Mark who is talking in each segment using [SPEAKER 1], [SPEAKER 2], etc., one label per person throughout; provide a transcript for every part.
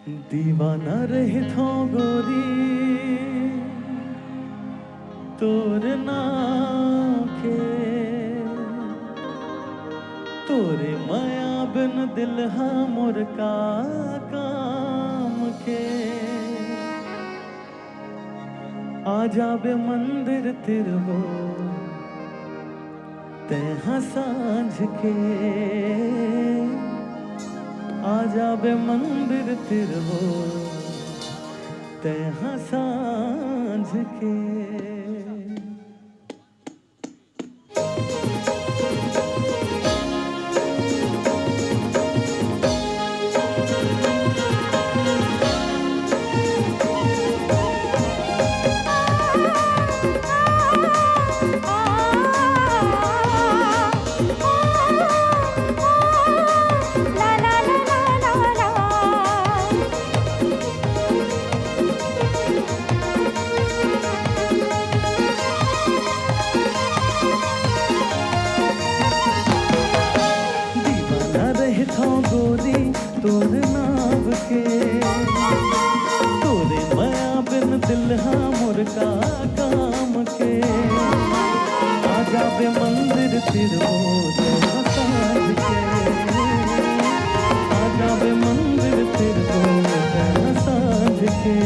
[SPEAKER 1] दीवाना रहे थो गोरी तोर नाम के, तोरे माया बिन दिल मोर का काम के। आ जाबे मंदिर तिरवो तेहा सांझ के, आ जाबे मंदिर तिरवो तेहा सांझ के। गोरी तोर नाव के, तोरे माया बिन दिल मोर का काम के। आ जाबे मंदिर तिरवो तेहा सांझ के, आ जाबे मंदिर तिरवो तेहा सांझ के।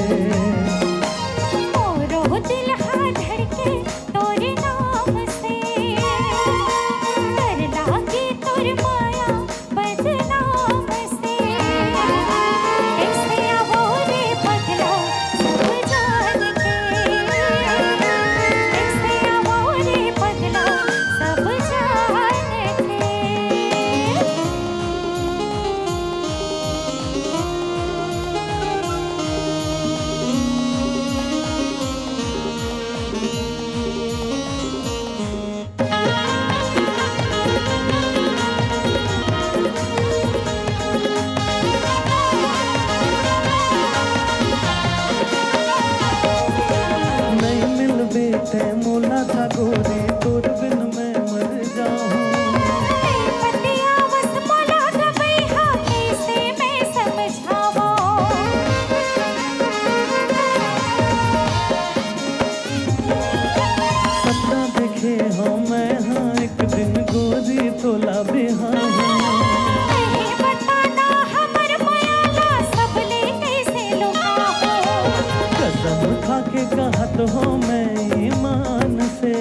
[SPEAKER 1] मोला था गोरी तोर बिन मैं मर जाऊं। सपना देखे हो मैं हाँ एक दिन गोरी तोला बिहार। कसम खा के कहत हो मैं ईमान से,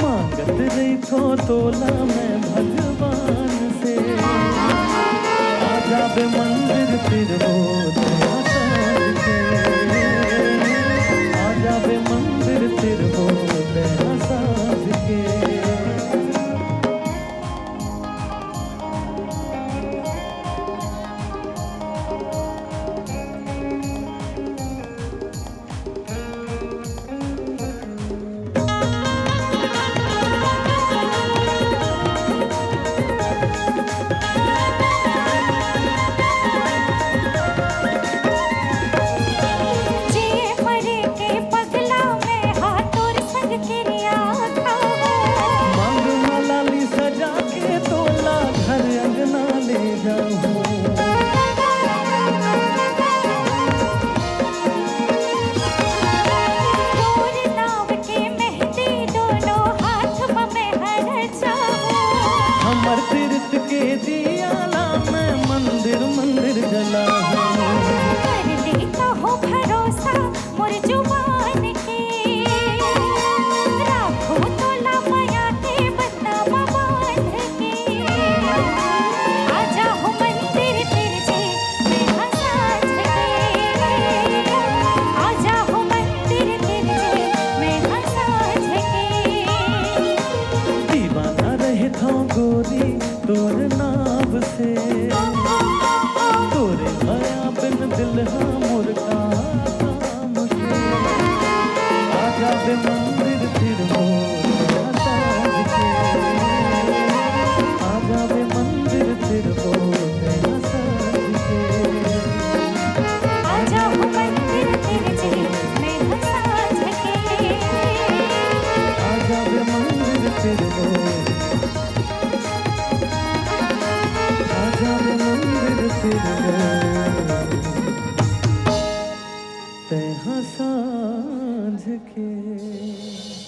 [SPEAKER 1] मांगत रही थो तोला मैं भगवान से। आ जाबे मंदिर तिरवो तेहा सांझ के, आ जाबे मंदिर तिरवो तेहा सांझ के। हमर तीर्थ के दियाला मैं मंदिर मंदिर जलाऊं।
[SPEAKER 2] कर लेता हो भरोसा मोर जुबान के, राखो तोला माया के बदनाम बांध के। आ जाओ मंदिर तिरजे तेहा सांझ के, आ जाओ मंदिर तिरजे तेहा सांझ के।
[SPEAKER 1] दीवाना रहे थो गोरी तोर नाव से, तोरे माया बिन दिल मोर का काम के। आ जाबे मंदिर तिरवो तेहा सांझ के, आ जाबे मंदिर तिरवो तेहा सांझ के।
[SPEAKER 2] आ जाओ मंदिर तिरजे तेहा सांझ के,
[SPEAKER 1] आ जाबे मंदिर तिरवो, आ जाबे मंदिर तिरवो। तैहा सांझ के।